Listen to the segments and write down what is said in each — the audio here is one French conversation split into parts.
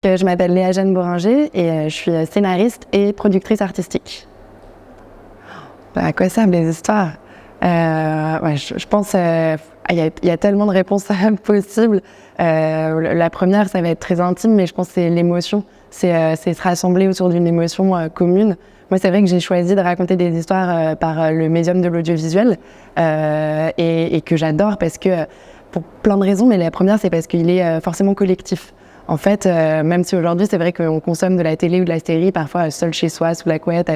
Je m'appelle Léa Jeanne Bourringer et je suis scénariste et productrice artistique. À quoi servent les histoires? Je pense il y a tellement de réponses possibles. La première, ça va être très intime, mais je pense que c'est l'émotion. C'est se rassembler autour d'une émotion commune. Moi, c'est vrai que j'ai choisi de raconter des histoires par le médium de l'audiovisuel et que j'adore parce que, pour plein de raisons, mais la première, c'est parce qu'il est forcément collectif. En fait, même si aujourd'hui, c'est vrai qu'on consomme de la télé ou de la série, parfois seul chez soi, sous la couette,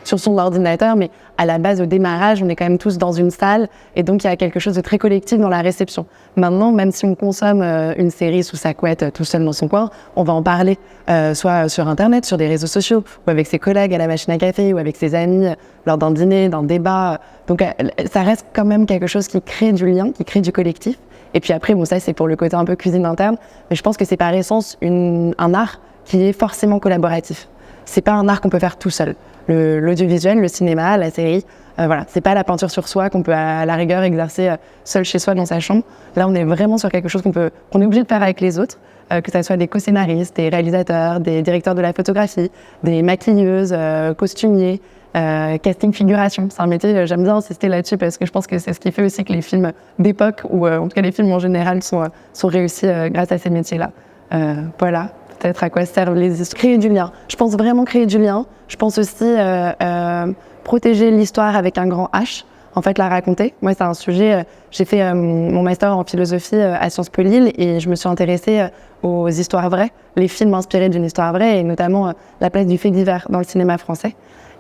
sur son ordinateur, mais à la base, au démarrage, on est quand même tous dans une salle, et donc il y a quelque chose de très collectif dans la réception. Maintenant, même si on consomme une série sous sa couette, tout seul dans son coin, on va en parler, soit sur Internet, sur des réseaux sociaux, ou avec ses collègues à la machine à café, ou avec ses amis lors d'un dîner, d'un débat. Donc ça reste quand même quelque chose qui crée du lien, qui crée du collectif. Et puis après, bon, ça c'est pour le côté un peu cuisine interne, mais je pense que c'est par essence un art qui est forcément collaboratif. C'est pas un art qu'on peut faire tout seul. L'audiovisuel, le cinéma, la série, voilà, c'est pas la peinture sur soi qu'on peut à la rigueur exercer seul chez soi dans sa chambre. Là, on est vraiment sur quelque chose qu'on est obligé de faire avec les autres, que ce soit des co-scénaristes, des réalisateurs, des directeurs de la photographie, des maquilleuses, costumiers. Casting figuration, c'est un métier, j'aime bien insister là-dessus parce que je pense que c'est ce qui fait aussi que les films d'époque, ou en tout cas les films en général, sont réussis grâce à ces métiers-là. Voilà, peut-être à quoi servent les histoires. Créer du lien. Je pense vraiment créer du lien. Je pense aussi protéger l'histoire avec un grand H. En fait, la raconter. Moi, c'est un sujet. J'ai fait mon master en philosophie à Sciences Po Lille et je me suis intéressée aux histoires vraies, les films inspirés d'une histoire vraie et notamment la place du fait divers dans le cinéma français.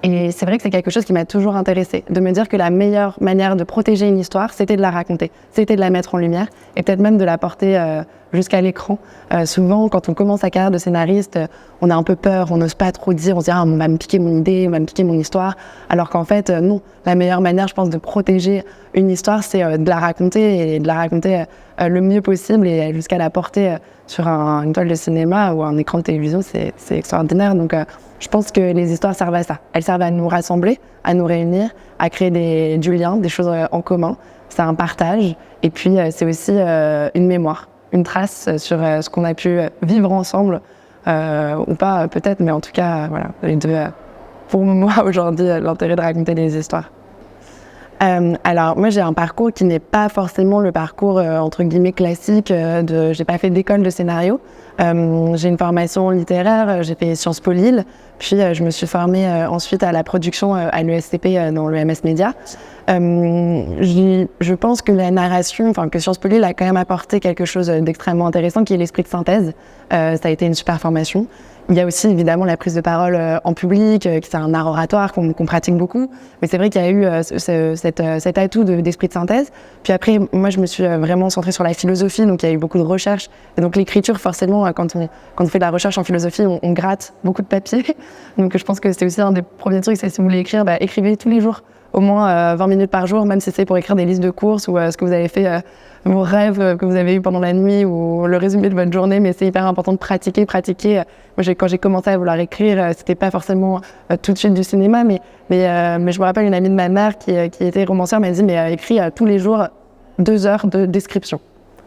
Et c'est vrai que c'est quelque chose qui m'a toujours intéressée, de me dire que la meilleure manière de protéger une histoire, c'était de la raconter, c'était de la mettre en lumière et peut-être même de la porter jusqu'à l'écran. Souvent, quand on commence sa carrière de scénariste, on a un peu peur, on n'ose pas trop dire, on se dit on va me piquer mon idée, on va me piquer mon histoire. Alors qu'en fait, non. La meilleure manière, je pense, de protéger une histoire, c'est de la raconter et de la raconter le mieux possible et jusqu'à la porter sur une toile de cinéma ou un écran de télévision, c'est extraordinaire. Donc, je pense que les histoires servent à ça. Elles servent à nous rassembler, à nous réunir, à créer du lien, des choses en commun. C'est un partage et puis c'est aussi une mémoire, une trace sur ce qu'on a pu vivre ensemble ou pas peut-être, mais en tout cas, voilà, les deux. Pour moi, aujourd'hui, l'intérêt de raconter des histoires. Alors, moi, j'ai un parcours qui n'est pas forcément le parcours, entre guillemets, classique. J'ai pas fait d'école de scénario. J'ai une formation littéraire, j'ai fait Sciences Po Lille, puis je me suis formée ensuite à la production à l'ESCP dans le MS Média. Je pense que la narration, que Sciences Po Lille a quand même apporté quelque chose d'extrêmement intéressant, qui est l'esprit de synthèse. Ça a été une super formation. Il y a aussi évidemment la prise de parole en public, qui c'est un art oratoire qu'on pratique beaucoup. Mais c'est vrai qu'il y a eu cet atout d'esprit de synthèse. Puis après, moi, je me suis vraiment centrée sur la philosophie, donc il y a eu beaucoup de recherches. Et donc l'écriture, forcément, quand on fait de la recherche en philosophie, on gratte beaucoup de papier. Donc je pense que c'est aussi un des premiers trucs, c'est si vous voulez écrire, écrivez tous les jours, au moins 20 minutes par jour, même si c'est pour écrire des listes de courses ou ce que vous avez fait, vos rêves que vous avez eus pendant la nuit ou le résumé de votre journée, mais c'est hyper important de pratiquer. Moi, quand j'ai commencé à vouloir écrire, c'était pas forcément tout de suite du cinéma, mais je me rappelle une amie de ma mère qui était romancière m'a dit écris tous les jours 2 heures de description.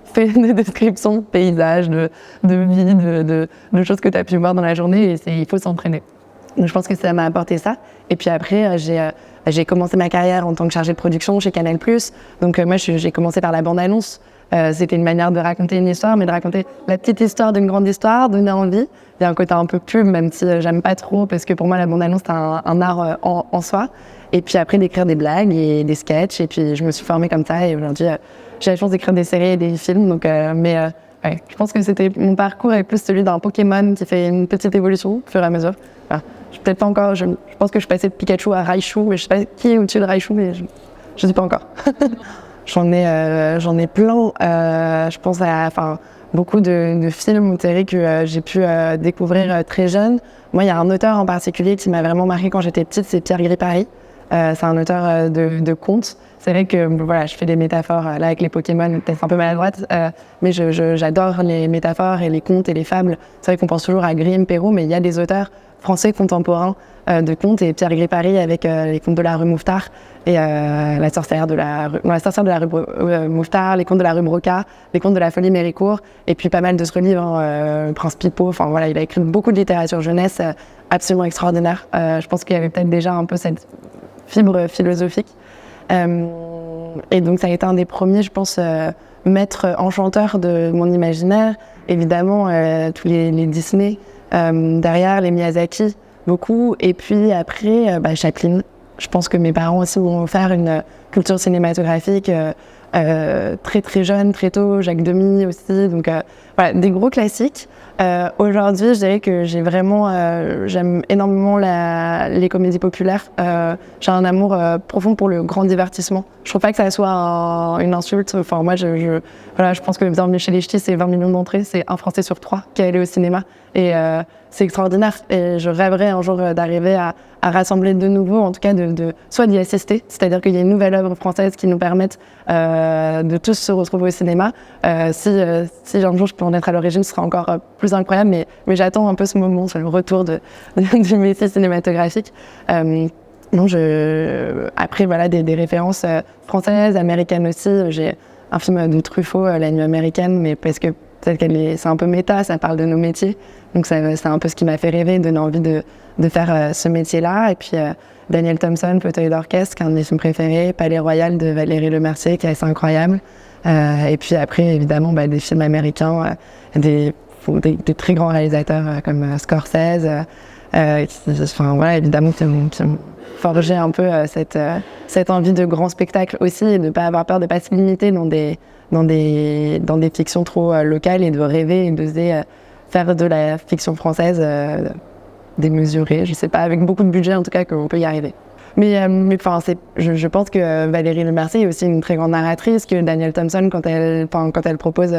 Fais des descriptions de paysages, de vie, de choses que tu as pu voir dans la journée et il faut s'entraîner. Donc je pense que ça m'a apporté ça. Et puis après, j'ai commencé ma carrière en tant que chargée de production chez Canal+. Donc moi, j'ai commencé par la bande-annonce. C'était une manière de raconter une histoire, mais de raconter la petite histoire d'une grande histoire, donner envie. Il y a un côté un peu pub, même si j'aime pas trop, parce que pour moi, la bande-annonce, c'est un art en soi. Et puis après, d'écrire des blagues et des sketchs. Et puis je me suis formée comme ça. Et aujourd'hui, j'ai la chance d'écrire des séries et des films. Donc, ouais, je pense que mon parcours est plus celui d'un Pokémon qui fait une petite évolution au fur et à mesure. Enfin, peut-être pas encore, je pense que je suis passée de Pikachu à Raichu, mais je sais pas qui est au-dessus de Raichu, mais je sais pas encore. J'en ai plein, je pense à beaucoup de films ou séries que j'ai pu découvrir très jeune. Moi, il y a un auteur en particulier qui m'a vraiment marqué quand j'étais petite, c'est Pierre Gripari. C'est un auteur de contes. C'est vrai que voilà, je fais des métaphores là avec les Pokémon, peut-être un peu maladroite, mais j'adore les métaphores et les contes et les fables. C'est vrai qu'on pense toujours à Grimm, Perrault, mais il y a des auteurs français contemporains de contes, et Pierre Gripari avec les contes de la rue Mouffetard et la sorcière de la rue Mouffetard, les contes de la rue Broca, les contes de la folie Méricourt, et puis pas mal d'autres livres, Prince Pipo. Enfin voilà, il a écrit beaucoup de littérature jeunesse absolument extraordinaire. Je pense qu'il y avait peut-être déjà un peu cette fibre philosophique. Et donc ça a été un des premiers, je pense, maîtres enchanteurs de mon imaginaire. Évidemment, tous les Disney, derrière les Miyazaki, beaucoup. Et puis après, Chaplin. Je pense que mes parents aussi m'ont offert une culture cinématographique très très jeune, très tôt. Jacques Demy aussi. Donc voilà, des gros classiques. Aujourd'hui, je dirais que j'aime énormément les comédies populaires. J'ai un amour profond pour le grand divertissement. Je trouve pas que ça soit une insulte. Enfin, moi, voilà, je pense que Bienvenue chez les Ch'tis, c'est 20 millions d'entrées, c'est un Français sur 3 qui est allé au cinéma. Et c'est extraordinaire. Et je rêverais un jour d'arriver à rassembler de nouveau, en tout cas soit d'y assister, c'est-à-dire qu'il y a une nouvelle œuvre française qui nous permette de tous se retrouver au cinéma. Si un jour je peux en être à l'origine, ce sera encore plus incroyable, mais j'attends un peu ce moment, le retour du métier cinématographique. Non, après, voilà, des références françaises, américaines aussi. J'ai un film de Truffaut, La Nuit américaine, mais parce que peut-être c'est un peu méta, ça parle de nos métiers. Donc c'est un peu ce qui m'a fait rêver, donner envie de faire ce métier-là. Et puis Daniel Thompson, Fauteuil d'orchestre, qui est un de mes films préférés, Palais Royal de Valérie Lemercier, qui est assez incroyable. Et puis après, évidemment, des films américains, des très grands réalisateurs comme Scorsese, voilà, évidemment, qui ont forgé un peu cette envie de grand spectacle aussi, et de ne pas avoir peur de ne pas se limiter dans des fictions trop locales, et de rêver et d'oser faire de la fiction française démesurée, je sais pas, avec beaucoup de budget en tout cas, qu'on peut y arriver. Mais enfin, je pense que Valérie Lemercier est aussi une très grande narratrice, que Daniel Thompson, quand elle propose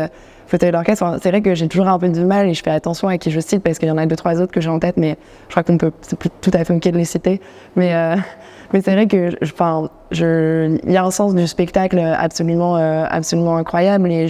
Fauteuil d'orchestre, c'est vrai que j'ai toujours un peu de mal, et je fais attention à qui je cite, parce qu'il y en a 2-3 autres que j'ai en tête, mais je crois c'est plus tout à fait ok de les citer. Mais c'est vrai que il y a un sens du spectacle absolument incroyable, et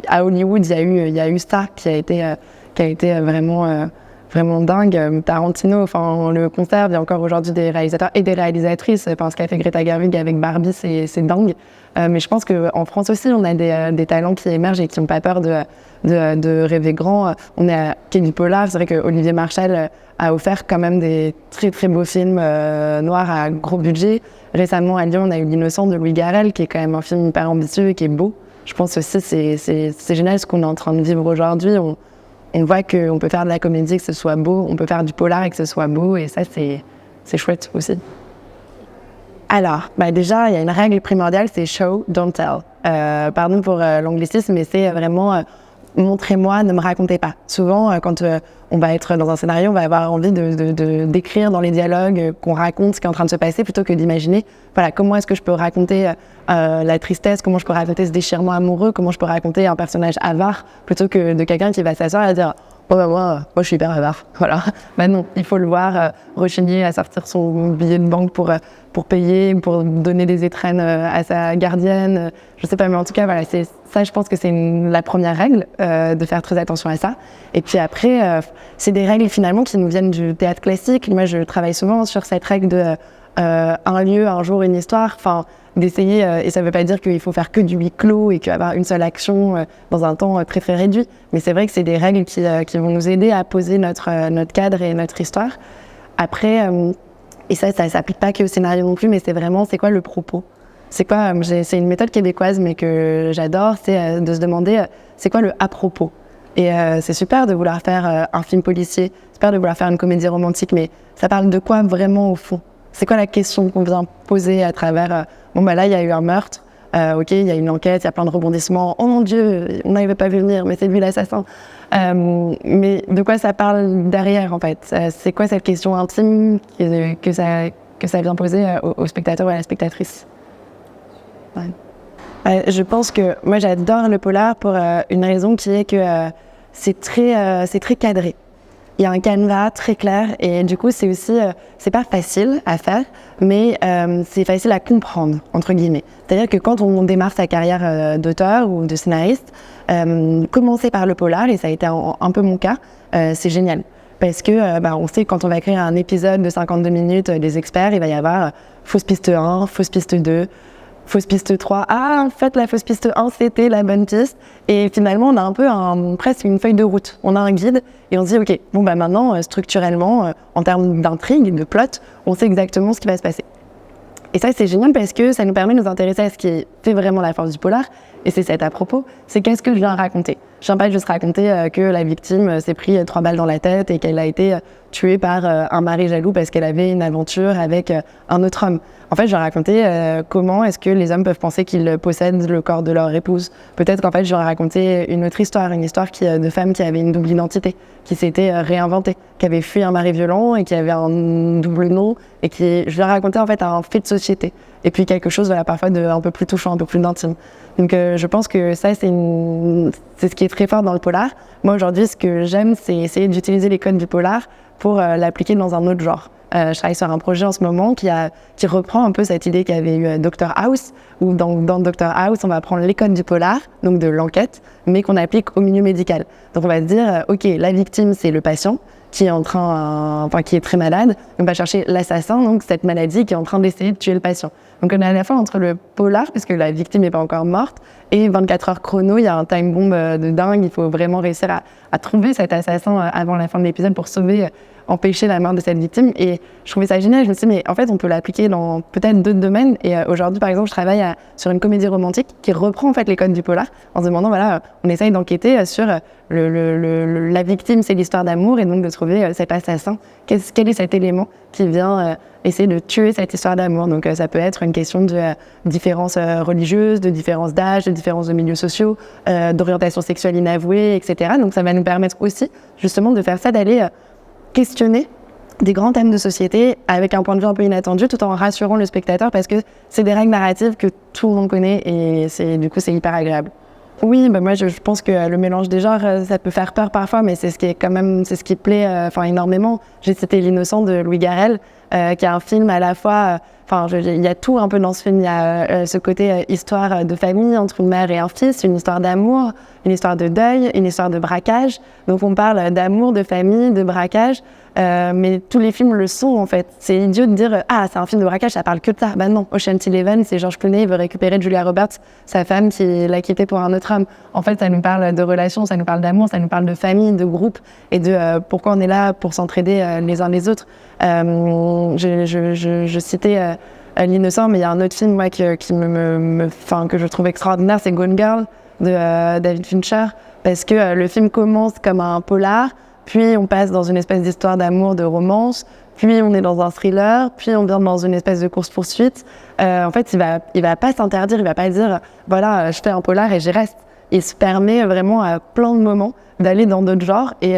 à Hollywood, il y a eu ça qui a été vraiment dingue. Tarantino, on le conserve. Il y a encore aujourd'hui des réalisateurs et des réalisatrices. Ce qu'a fait Greta Gerwig avec Barbie, c'est dingue. Mais je pense qu'en France aussi, on a des talents qui émergent et qui n'ont pas peur de rêver grand. On est à Quai du Polar. C'est vrai que Olivier Marchal a offert quand même des très très beaux films noirs à gros budget. Récemment à Lyon, on a eu L'Innocent de Louis Garrel, qui est quand même un film hyper ambitieux et qui est beau. Je pense aussi c'est génial ce qu'on est en train de vivre aujourd'hui. On voit qu'on peut faire de la comédie et que ce soit beau, on peut faire du polar et que ce soit beau, et ça, c'est chouette aussi. Alors, déjà, il y a une règle primordiale, c'est show, don't tell. Pardon pour l'anglicisme, mais c'est vraiment montrez-moi, ne me racontez pas. Souvent, quand on va être dans un scénario, on va avoir envie d'écrire dans les dialogues, qu'on raconte ce qui est en train de se passer, plutôt que d'imaginer, voilà, comment est-ce que je peux raconter la tristesse, comment je peux raconter ce déchirement amoureux, comment je peux raconter un personnage avare, plutôt que de quelqu'un qui va s'asseoir et dire « moi, je suis hyper avare. » Voilà. Non, il faut le voir rechigner à sortir son billet de banque pour payer, pour donner des étrennes à sa gardienne. Je sais pas, mais en tout cas, voilà, ça, je pense que c'est la première règle, de faire très attention à ça. Et puis après, c'est des règles finalement qui nous viennent du théâtre classique. Moi, je travaille souvent sur cette règle de un lieu, un jour, une histoire. D'essayer, et ça ne veut pas dire qu'il faut faire que du huis clos et qu'avoir une seule action dans un temps très très réduit, mais c'est vrai que c'est des règles qui vont nous aider à poser notre cadre et notre histoire. Après, et ça s'applique pas qu'au scénario non plus, mais c'est quoi le propos? C'est une méthode québécoise mais que j'adore, c'est de se demander c'est quoi le à propos? Et c'est super de vouloir faire un film policier, super de vouloir faire une comédie romantique, mais ça parle de quoi vraiment au fond? C'est quoi la question qu'on vient poser à travers là, il y a eu un meurtre, ok, il y a une enquête, il y a plein de rebondissements. Oh mon Dieu, on n'avait pas vu venir, mais c'est lui l'assassin. Mais de quoi ça parle derrière, en fait? C'est quoi cette question intime que ça vient poser au spectateur ou à la spectatrice? Ouais. Je pense que moi, j'adore le polar pour une raison qui est que c'est très cadré. il y a un canevas très clair et du coup c'est aussi, c'est pas facile à faire, mais c'est facile à comprendre, entre guillemets. C'est-à-dire que quand on démarre sa carrière d'auteur ou de scénariste, commencer par le polar, et ça a été un peu mon cas, c'est génial. Parce que on sait que quand on va écrire un épisode de 52 minutes des experts, il va y avoir fausse piste 1, fausse piste 2, fausse piste 3. Ah, en fait, la fausse piste 1, c'était la bonne piste. Et finalement, on a un peu presque une feuille de route. On a un guide et on se dit, OK, bon, maintenant, structurellement, en termes d'intrigue, de plot, on sait exactement ce qui va se passer. Et ça, c'est génial parce que ça nous permet de nous intéresser à ce qui fait vraiment la force du polar. Et c'est cet à propos, c'est qu'est-ce que je viens raconter. Je viens pas juste raconter que la victime s'est pris 3 balles dans la tête et qu'elle a été tuée par un mari jaloux parce qu'elle avait une aventure avec un autre homme. En fait, je viens raconter comment est-ce que les hommes peuvent penser qu'ils possèdent le corps de leur épouse. Peut-être qu'en fait, je viens raconter une autre histoire, une histoire de femme qui avait une double identité, qui s'était réinventée, qui avait fui un mari violent et qui avait un double nom et je viens raconter en fait un fait de société. Et puis quelque chose parfois un peu plus touchant, un peu plus intime. Donc je pense que ça, c'est ce qui est très fort dans le polar. Moi aujourd'hui, ce que j'aime, c'est essayer d'utiliser les codes du polar pour l'appliquer dans un autre genre. Je travaille sur un projet en ce moment qui reprend un peu cette idée qu'avait eu Dr House, où dans Dr House, on va prendre les codes du polar, donc de l'enquête, mais qu'on applique au milieu médical. Donc on va se dire, OK, la victime, c'est le patient qui est qui est très malade. On va chercher l'assassin, donc cette maladie qui est en train d'essayer de tuer le patient. Donc on est à la fois entre le polar, puisque la victime n'est pas encore morte, et 24 heures chrono, il y a un time bomb de dingue. Il faut vraiment réussir à trouver cet assassin avant la fin de l'épisode pour empêcher la mort de cette victime. Et je trouvais ça génial. Je me suis dit, mais en fait, on peut l'appliquer dans peut-être d'autres domaines. Et aujourd'hui, par exemple, je travaille sur une comédie romantique qui reprend en fait les codes du polar en se demandant, on essaye d'enquêter sur la victime, c'est l'histoire d'amour, et donc de trouver cet assassin. Quel est cet élément qui vient essayer de tuer cette histoire d'amour. Donc ça peut être une question de différences religieuses, de différences d'âge, de différences de milieux sociaux, d'orientation sexuelle inavouée, etc. Donc ça va nous permettre aussi justement de faire ça, d'aller questionner des grands thèmes de société avec un point de vue un peu inattendu, tout en rassurant le spectateur, parce que c'est des règles narratives que tout le monde connaît et du coup c'est hyper agréable. Oui, moi je pense que le mélange des genres, ça peut faire peur parfois, mais c'est ce qui plaît énormément. J'ai cité L'Innocent de Louis Garrel, qui est un film à la fois, il y a tout un peu dans ce film. Il y a ce côté histoire de famille entre une mère et un fils, une histoire d'amour, une histoire de deuil, une histoire de braquage. Donc on parle d'amour, de famille, de braquage, mais tous les films le sont en fait. C'est idiot de dire c'est un film de braquage, ça parle que de ça. Bah non, Ocean's Eleven, c'est George Clooney, il veut récupérer Julia Roberts, sa femme qui l'a quitté pour un autre homme. En fait, ça nous parle de relations, ça nous parle d'amour, ça nous parle de famille, de groupe, et de pourquoi on est là pour s'entraider les uns les autres. Je citais L'Innocent, mais il y a un autre film moi, que je trouve extraordinaire, c'est Gone Girl de David Fincher, parce que le film commence comme un polar, puis on passe dans une espèce d'histoire d'amour, de romance, puis on est dans un thriller, puis on vient dans une espèce de course-poursuite. En fait, il va pas s'interdire, il va pas dire voilà, je fais un polar et j'y reste. Il se permet vraiment à plein de moments d'aller dans d'autres genres, et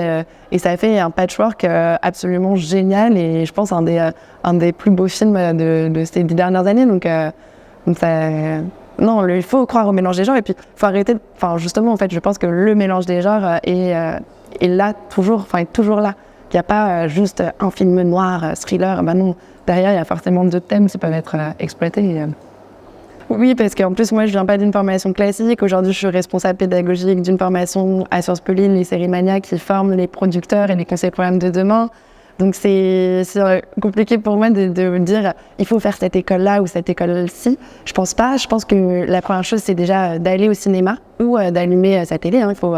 ça fait un patchwork absolument génial, et je pense un des plus beaux films de ces 10 dernières années. Donc non, il faut croire au mélange des genres, et puis il faut arrêter. Justement, en fait, je pense que le mélange des genres est là toujours, est toujours là. Il n'y a pas juste un film noir, thriller. Non, derrière, il y a forcément d'autres thèmes qui peuvent être exploités. Oui, parce qu'en plus, moi, je viens pas d'une formation classique. Aujourd'hui, je suis responsable pédagogique d'une formation à Sciences Po Lille, les séries Mania, qui forment les producteurs et les conseillers programmes de demain. Donc, c'est compliqué pour moi de dire il faut faire cette école-là ou cette école-ci. Je pense pas. Je pense que la première chose, c'est déjà d'aller au cinéma ou d'allumer sa télé. Il faut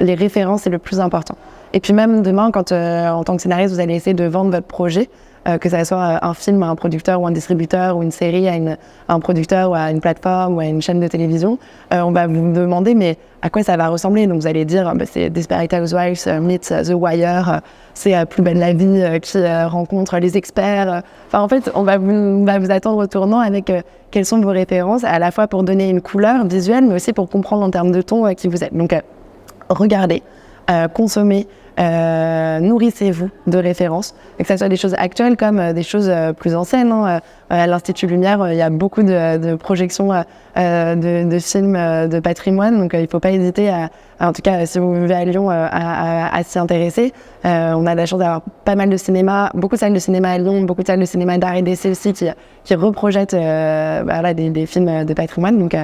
les références, c'est le plus important. Et puis même demain, quand en tant que scénariste, vous allez essayer de vendre votre projet, que ça soit un film à un producteur ou un distributeur, ou une série à un producteur ou à une plateforme ou à une chaîne de télévision, on va vous demander mais à quoi ça va ressembler. Donc vous allez dire c'est Desperate Housewives meets The Wire, c'est Plus belle la vie qui rencontre les experts. En fait, on va vous attendre au tournant avec quelles sont vos références, à la fois pour donner une couleur visuelle, mais aussi pour comprendre en termes de ton qui vous êtes. Donc regardez, consommez, nourrissez-vous de références, que ce soit des choses actuelles comme des choses plus anciennes. À l'Institut Lumière, il y a beaucoup de projections de films de patrimoine, donc il ne faut pas hésiter en tout cas si vous vivez à Lyon, à s'y intéresser. On a la chance d'avoir pas mal de cinéma, beaucoup de salles de cinéma à Lyon, beaucoup de salles de cinéma d'art et d'essai aussi qui reprojettent des films de patrimoine. Donc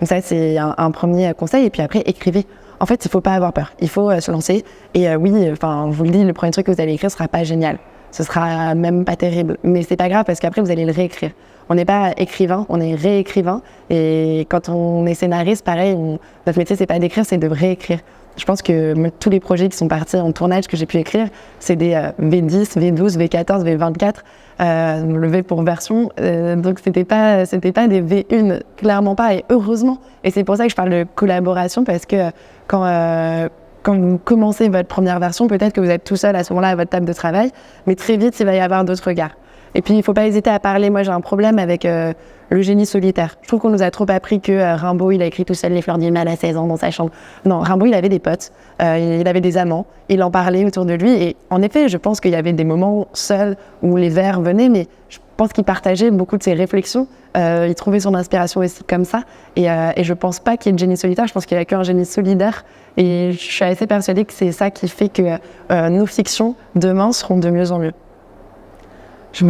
ça, c'est un premier conseil. Et puis après, écrivez. En fait, il ne faut pas avoir peur. Il faut se lancer. Et oui, je vous le dis, le premier truc que vous allez écrire ne sera pas génial. Ce sera même pas terrible. Mais c'est pas grave parce qu'après, vous allez le réécrire. On n'est pas écrivain, on est réécrivain. Et quand on est scénariste, pareil, notre métier, c'est pas d'écrire, c'est de réécrire. Je pense que tous les projets qui sont partis en tournage que j'ai pu écrire, c'est des V10, V12, V14, V24, le V pour version. Donc c'était pas des V1, clairement pas, et heureusement. Et c'est pour ça que je parle de collaboration, parce que quand vous commencez votre première version, peut-être que vous êtes tout seul à ce moment-là à votre table de travail, mais très vite, il va y avoir d'autres regards. Et puis, il ne faut pas hésiter à parler. Moi, j'ai un problème avec le génie solitaire. Je trouve qu'on nous a trop appris que Rimbaud, il a écrit tout seul Les Fleurs du Mal à 16 ans dans sa chambre. Non, Rimbaud, il avait des potes, il avait des amants, il en parlait autour de lui. Et en effet, je pense qu'il y avait des moments seuls où les vers venaient, mais je pense qu'il partageait beaucoup de ses réflexions. Il trouvait son inspiration aussi comme ça. Et je ne pense pas qu'il y ait de génie solitaire, je pense qu'il n'y a qu'un génie solidaire. Et je suis assez persuadée que c'est ça qui fait que nos fictions, demain, seront de mieux en mieux. Ce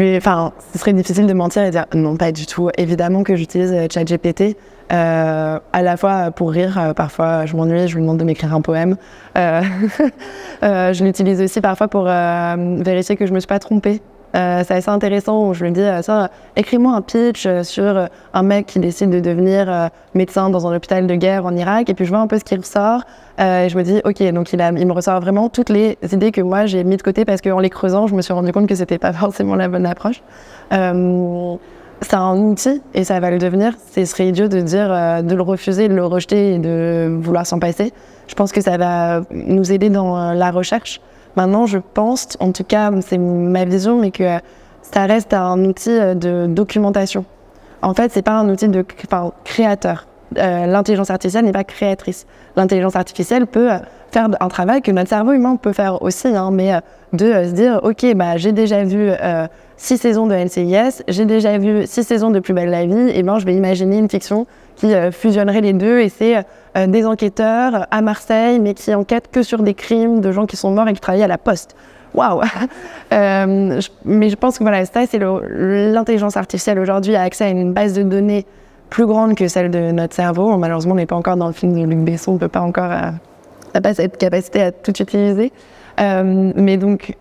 serait difficile de mentir et de dire non, pas du tout. Évidemment que j'utilise ChatGPT à la fois pour rire. Parfois, je m'ennuie, je lui demande de m'écrire un poème. Je l'utilise aussi parfois pour vérifier que je ne me suis pas trompée. C'est assez intéressant où je lui dis écris-moi un pitch sur un mec qui décide de devenir médecin dans un hôpital de guerre en Irak, et puis je vois un peu ce qui ressort et je me dis ok, donc il me ressort vraiment toutes les idées que moi j'ai mis de côté parce qu'en les creusant je me suis rendu compte que c'était pas forcément la bonne approche. C'est un outil et ça va le devenir. Ce serait idiot de dire de le refuser, de le rejeter et de vouloir s'en passer. Je pense que ça va nous aider dans la recherche. Maintenant, je pense, en tout cas, c'est ma vision, mais que ça reste un outil de documentation. En fait, c'est pas un outil de créateur. L'intelligence artificielle n'est pas créatrice. L'intelligence artificielle peut faire un travail que notre cerveau humain peut faire aussi, mais de se dire, ok, j'ai déjà vu 6 saisons de NCIS, j'ai déjà vu 6 saisons de Plus belle la vie, et je vais imaginer une fiction qui fusionnerait les deux, et c'est des enquêteurs à Marseille, mais qui enquêtent que sur des crimes de gens qui sont morts et qui travaillent à la poste. Waouh. Mais je pense que voilà, ça, c'est l'intelligence artificielle aujourd'hui a accès à une base de données plus grande que celle de notre cerveau. Malheureusement, on n'est pas encore dans le film de Luc Besson, on ne peut pas encore n'a pas cette capacité à tout utiliser. Mais donc,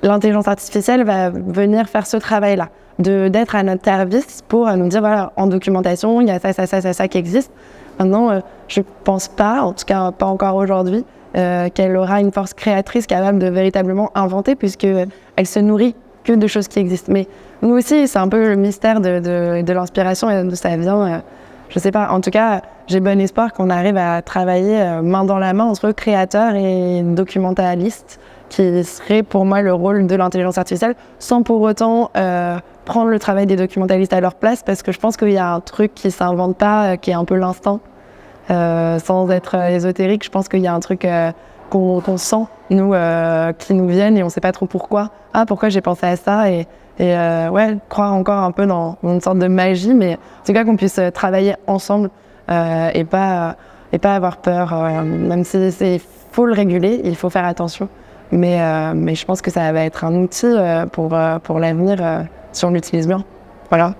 l'intelligence artificielle va venir faire ce travail-là, d'être à notre service pour nous dire, voilà, en documentation, il y a ça qui existe. Maintenant, je ne pense pas, en tout cas pas encore aujourd'hui, qu'elle aura une force créatrice capable de véritablement inventer, puisqu'elle se nourrit que de choses qui existent. Mais nous aussi, c'est un peu le mystère de l'inspiration et d'où ça vient. Je ne sais pas, en tout cas, j'ai bon espoir qu'on arrive à travailler main dans la main entre créateurs et documentalistes, qui serait pour moi le rôle de l'intelligence artificielle, sans pour autant prendre le travail des documentalistes à leur place, parce que je pense qu'il y a un truc qui ne s'invente pas, qui est un peu l'instinct. Sans être ésotérique, je pense qu'il y a un truc qu'on sent, nous, qui nous viennent et on ne sait pas trop pourquoi. Ah, pourquoi j'ai pensé à ça et croire encore un peu dans une sorte de magie, mais en tout cas qu'on puisse travailler ensemble et pas avoir peur, même si c'est faut le réguler, il faut faire attention. Mais je pense que ça va être un outil pour l'avenir si on l'utilise bien. Voilà.